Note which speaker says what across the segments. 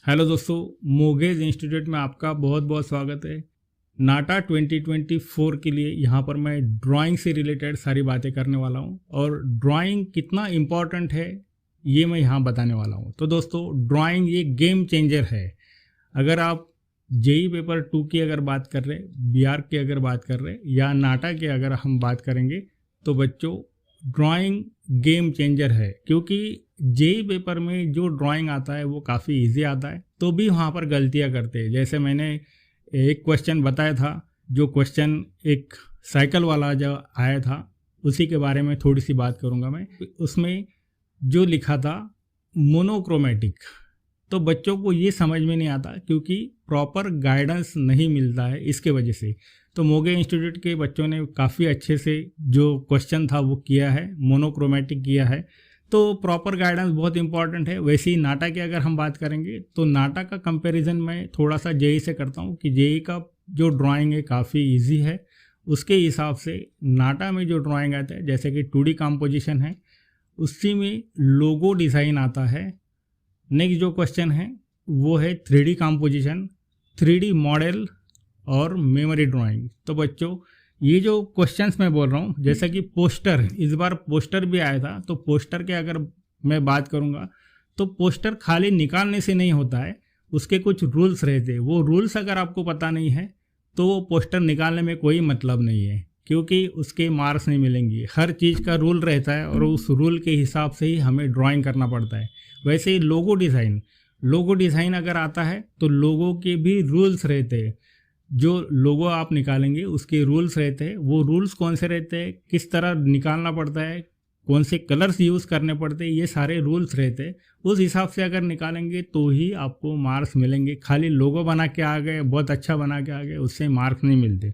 Speaker 1: Hello दोस्तों, मोगेज institute में आपका बहुत बहुत स्वागत है। नाटा 2024 के लिए यहाँ पर मैं ड्राइंग से रिलेटेड सारी बातें करने वाला हूँ और ड्राइंग कितना इम्पॉर्टेंट है ये मैं यहाँ बताने वाला हूँ। तो दोस्तों, ड्राइंग ये गेम चेंजर है। अगर आप जेई पेपर 2 की अगर बात कर रहे, बीआर की अगर बात कर रहे या नाटा की अगर हम बात करेंगे तो बच्चों ड्राइंग गेम चेंजर है, क्योंकि जेई पेपर में जो ड्राइंग आता है वो काफ़ी इजी आता है, तो भी वहाँ पर गलतियाँ करते हैं। जैसे मैंने एक क्वेश्चन बताया था, जो क्वेश्चन एक साइकिल वाला जो आया था उसी के बारे में थोड़ी सी बात करूँगा मैं। उसमें जो लिखा था मोनोक्रोमेटिक, तो बच्चों को ये समझ में नहीं आता क्योंकि प्रॉपर गाइडेंस नहीं मिलता है, इसके वजह से। तो मोगे इंस्टीट्यूट के बच्चों ने काफ़ी अच्छे से जो क्वेश्चन था वो किया है, मोनोक्रोमेटिक किया है। तो प्रॉपर गाइडेंस बहुत इंपॉर्टेंट है। वैसे ही नाटा की अगर हम बात करेंगे तो नाटा का कंपैरिजन मैं थोड़ा सा जेई से करता हूँ कि जेई का जो ड्राइंग है काफ़ी इजी है। उसके हिसाब से नाटा में जो ड्राइंग आता है, जैसे कि 2D कंपोजिशन है, उसी में लोगो डिज़ाइन आता है। नेक्स्ट जो क्वेश्चन है वो है 3D कंपोजिशन, 3D मॉडल और मेमोरी ड्राइंग। तो बच्चों ये जो क्वेश्चंस मैं बोल रहा हूँ, जैसा कि पोस्टर, इस बार पोस्टर भी आया था, तो पोस्टर के अगर मैं बात करूँगा तो पोस्टर खाली निकालने से नहीं होता है, उसके कुछ रूल्स रहते हैं। वो रूल्स अगर आपको पता नहीं है तो वो पोस्टर निकालने में कोई मतलब नहीं है, क्योंकि उसके मार्क्स नहीं मिलेंगे। हर चीज़ का रूल रहता है और उस रूल के हिसाब से ही हमें ड्राइंग करना पड़ता है। वैसे ही लोगो डिज़ाइन अगर आता है तो लोगों के भी रूल्स रहते हैं। जो लोगो आप निकालेंगे उसके रूल्स रहते हैं। वो रूल्स कौन से रहते हैं, किस तरह निकालना पड़ता है, कौन से कलर्स यूज़ करने पड़ते हैं, ये सारे रूल्स रहते हैं। उस हिसाब से अगर निकालेंगे तो ही आपको मार्क्स मिलेंगे। खाली लोगो बना के आ गए, बहुत अच्छा बना के आ गए, उससे मार्क्स नहीं मिलते।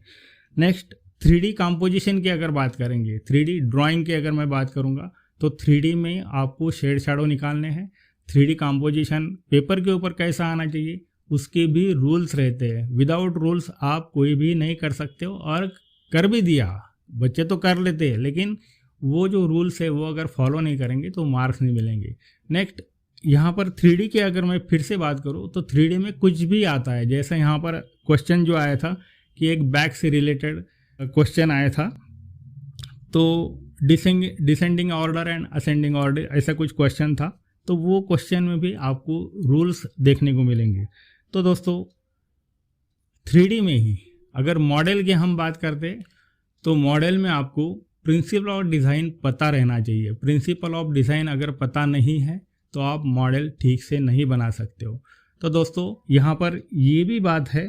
Speaker 1: नेक्स्ट 3D कंपोजिशन की अगर बात करेंगे, 3D ड्राइंग की अगर मैं बात करूँगा तो 3D में आपको शेड शैडो निकालने हैं। 3D कंपोजिशन पेपर के ऊपर कैसा आना चाहिए उसके भी रूल्स रहते हैं। विदाउट रूल्स आप कोई भी नहीं कर सकते हो, और कर भी दिया बच्चे तो कर लेते हैं, लेकिन वो जो रूल्स है वो अगर फॉलो नहीं करेंगे तो मार्क्स नहीं मिलेंगे। नेक्स्ट यहाँ पर 3D की अगर मैं फिर से बात करूँ तो 3D में कुछ भी आता है। जैसे यहाँ पर क्वेश्चन जो आया था कि एक बैग से रिलेटेड क्वेश्चन आया था, तो descending order and ascending order ऐसा कुछ क्वेश्चन था। तो वो क्वेश्चन में भी आपको रूल्स देखने को मिलेंगे। तो दोस्तों 3D में ही अगर मॉडल की हम बात करते तो मॉडल में आपको प्रिंसिपल ऑफ डिज़ाइन पता रहना चाहिए। प्रिंसिपल ऑफ डिज़ाइन अगर पता नहीं है तो आप मॉडल ठीक से नहीं बना सकते हो। तो दोस्तों यहाँ पर ये भी बात है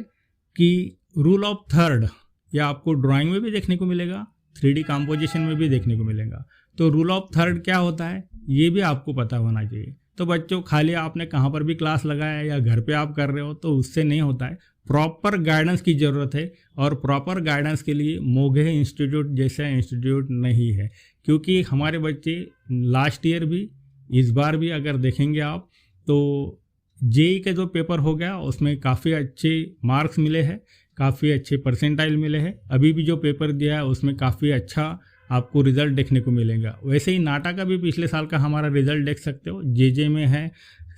Speaker 1: कि रूल ऑफ थर्ड या आपको ड्राइंग में भी देखने को मिलेगा, 3D कंपोजिशन में भी देखने को मिलेगा। तो रूल ऑफ थर्ड क्या होता है ये भी आपको पता होना चाहिए। तो बच्चों खाली आपने कहाँ पर भी क्लास लगाया या घर पे आप कर रहे हो तो उससे नहीं होता है, प्रॉपर गाइडेंस की ज़रूरत है। और प्रॉपर गाइडेंस के लिए मोगे इंस्टीट्यूट जैसा इंस्टीट्यूट नहीं है, क्योंकि हमारे बच्चे लास्ट ईयर भी, इस बार भी अगर देखेंगे आप तो जेई के जो पेपर हो गया उसमें काफ़ी अच्छे मार्क्स मिले हैं, काफ़ी अच्छे परसेंटाइल मिले हैं। अभी भी जो पेपर दिया है उसमें काफ़ी अच्छा आपको रिज़ल्ट देखने को मिलेगा। वैसे ही नाटा का भी पिछले साल का हमारा रिज़ल्ट देख सकते हो। जेजे में है,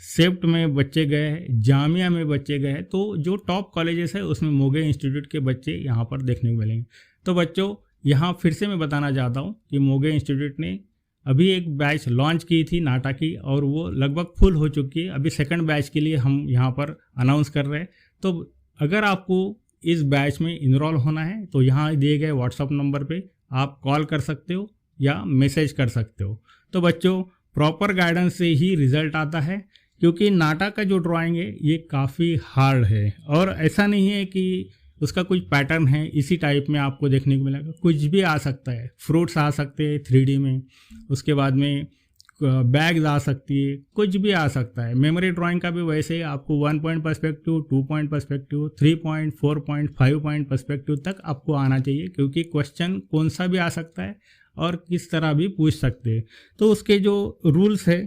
Speaker 1: सेप्ट में बच्चे गए हैं, जामिया में बच्चे गए हैं। तो जो टॉप कॉलेजेस है उसमें मोगे इंस्टीट्यूट के बच्चे यहाँ पर देखने को मिलेंगे। तो बच्चों यहाँ फिर से मैं बताना चाहता हूँ कि मोगे इंस्टीट्यूट ने अभी एक बैच लॉन्च की थी नाटा की, और वो लगभग फुल हो चुकी है। अभी सेकंड बैच के लिए हम यहाँ पर अनाउंस कर रहे हैं। तो अगर आपको इस बैच में इनरोल होना है तो यहाँ दिए गए व्हाट्सअप नंबर पे आप कॉल कर सकते हो या मैसेज कर सकते हो। तो बच्चों प्रॉपर गाइडेंस से ही रिज़ल्ट आता है, क्योंकि नाटा का जो ड्राइंग है ये काफ़ी हार्ड है, और ऐसा नहीं है कि उसका कुछ पैटर्न है इसी टाइप में आपको देखने को मिलेगा। कुछ भी आ सकता है, फ्रूट्स आ सकते हैं 3D में, उसके बाद में बैग्स आ सकती है, कुछ भी आ सकता है। मेमोरी ड्राइंग का भी वैसे आपको 1 point perspective, 2 point perspective, 3 point, 4 point, 5 point perspective तक आपको आना चाहिए, क्योंकि क्वेश्चन कौन सा भी आ सकता है और किस तरह भी पूछ सकते हैं। तो उसके जो रूल्स है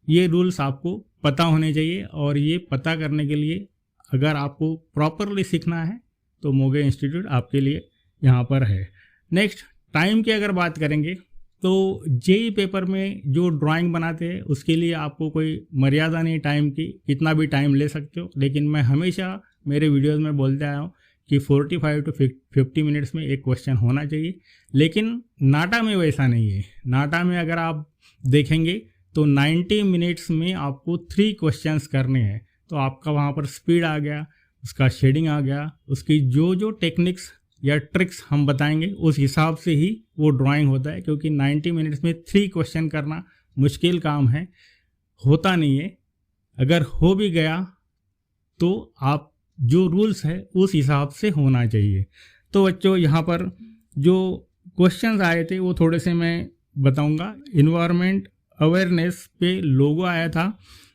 Speaker 1: ये रूल्स आपको पता होने चाहिए, और ये पता करने के लिए अगर आपको प्रॉपरली सीखना है तो मोगे इंस्टीट्यूट आपके लिए यहाँ पर है। नेक्स्ट टाइम की अगर बात करेंगे तो जेई पेपर में जो ड्राइंग बनाते हैं उसके लिए आपको कोई मर्यादा नहीं टाइम की, कितना भी टाइम ले सकते हो। लेकिन मैं हमेशा मेरे वीडियोस में बोलते आया हूँ कि 45 टू 50 मिनट्स में एक क्वेश्चन होना चाहिए। लेकिन नाटा में वैसा नहीं है। नाटा में अगर आप देखेंगे तो 90 मिनट्स में आपको 3 क्वेश्चंस करने हैं। तो आपका वहाँ पर स्पीड आ गया, उसका शेडिंग आ गया, उसकी जो टेक्निक्स या ट्रिक्स हम बताएंगे उस हिसाब से ही वो ड्राइंग होता है। क्योंकि 90 मिनट्स में 3 क्वेश्चन करना मुश्किल काम है, होता नहीं है। अगर हो भी गया तो आप जो रूल्स है उस हिसाब से होना चाहिए। तो बच्चों यहाँ पर जो क्वेश्चंस आए थे वो थोड़े से मैं बताऊंगा। इन्वायरमेंट अवेयरनेस पे लोगो आया था।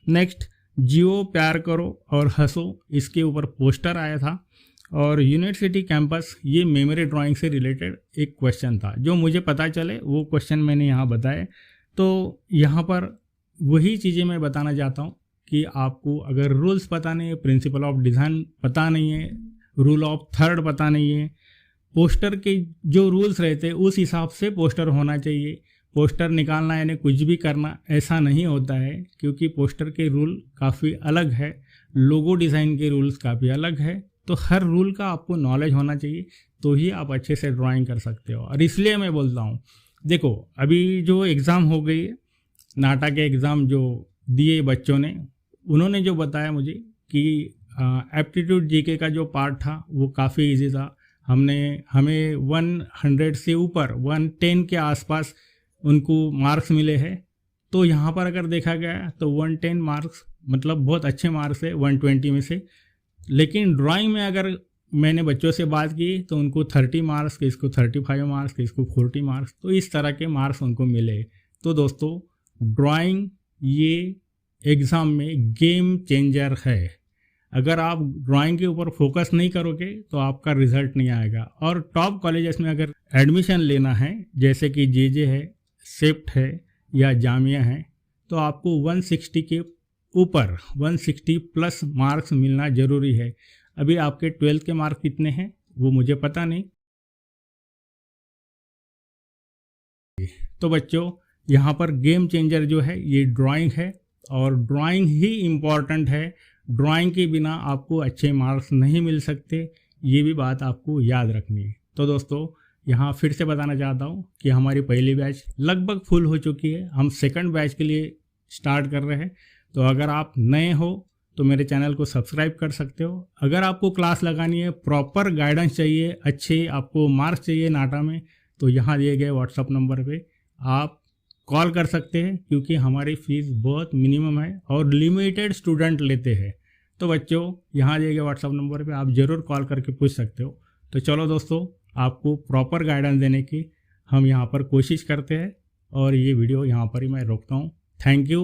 Speaker 1: नेक्स्ट जियो प्यार करो और हंसो, इसके ऊपर पोस्टर आया था। और यूनिवर्सिटी कैंपस, ये मेमोरी ड्राइंग से रिलेटेड एक क्वेश्चन था। जो मुझे पता चले वो क्वेश्चन मैंने यहाँ बताए। तो यहाँ पर वही चीज़ें मैं बताना चाहता हूँ कि आपको अगर रूल्स पता नहीं है, प्रिंसिपल ऑफ डिज़ाइन पता नहीं है, रूल ऑफ थर्ड पता नहीं है, पोस्टर के जो रूल्स रहते हैं उस हिसाब से पोस्टर होना चाहिए। पोस्टर निकालना यानी कुछ भी करना ऐसा नहीं होता है, क्योंकि पोस्टर के रूल काफ़ी अलग है, लोगो डिज़ाइन के रूल्स काफ़ी अलग है। तो हर रूल का आपको नॉलेज होना चाहिए, तो ही आप अच्छे से ड्राइंग कर सकते हो। और इसलिए मैं बोलता हूँ, देखो अभी जो एग्ज़ाम हो गई है, नाटा के एग्ज़ाम जो दिए बच्चों ने, उन्होंने जो बताया मुझे कि एप्टीट्यूड जीके का जो पार्ट था वो काफ़ी इजी था। हमें 100 से ऊपर 110 के आसपास उनको मार्क्स मिले हैं। तो यहाँ पर अगर देखा गया तो 110 मार्क्स मतलब बहुत अच्छे मार्क्स है 120 में से। लेकिन ड्राइंग में अगर मैंने बच्चों से बात की तो उनको 30 मार्क्स, किसको 35 मार्क्स, किसको 40 मार्क्स, तो इस तरह के मार्क्स उनको मिले। तो दोस्तों ड्राइंग ये एग्ज़ाम में गेम चेंजर है। अगर आप ड्राइंग के ऊपर फोकस नहीं करोगे तो आपका रिजल्ट नहीं आएगा। और टॉप कॉलेजेस में अगर एडमिशन लेना है, जैसे कि जे है, सेप्ट है या जामिया है, तो आपको 160 के ऊपर 160 प्लस मार्क्स मिलना ज़रूरी है। अभी आपके 12th के मार्क्स कितने हैं वो मुझे पता नहीं। तो बच्चों यहाँ पर गेम चेंजर जो है ये ड्राइंग है, और ड्राइंग ही इम्पॉर्टेंट है। ड्राइंग के बिना आपको अच्छे मार्क्स नहीं मिल सकते, ये भी बात आपको याद रखनी है। तो दोस्तों यहाँ फिर से बताना चाहता हूँ कि हमारी पहली बैच लगभग फुल हो चुकी है। हम सेकंड बैच के लिए स्टार्ट कर रहे हैं। तो अगर आप नए हो तो मेरे चैनल को सब्सक्राइब कर सकते हो। अगर आपको क्लास लगानी है, प्रॉपर गाइडेंस चाहिए, अच्छे आपको मार्क्स चाहिए नाटा में, तो यहाँ दिए गए व्हाट्सअप नंबर पे आप कॉल कर सकते हैं, क्योंकि हमारी फ़ीस बहुत मिनिमम है और लिमिटेड स्टूडेंट लेते हैं। तो बच्चों यहाँ दिए गए व्हाट्सअप नंबर पे आप ज़रूर कॉल करके पूछ सकते हो। तो चलो दोस्तों, आपको प्रॉपर गाइडेंस देने की हम यहाँ पर कोशिश करते हैं। और ये वीडियो यहाँ पर ही मैं रोकता हूँ। Thank you.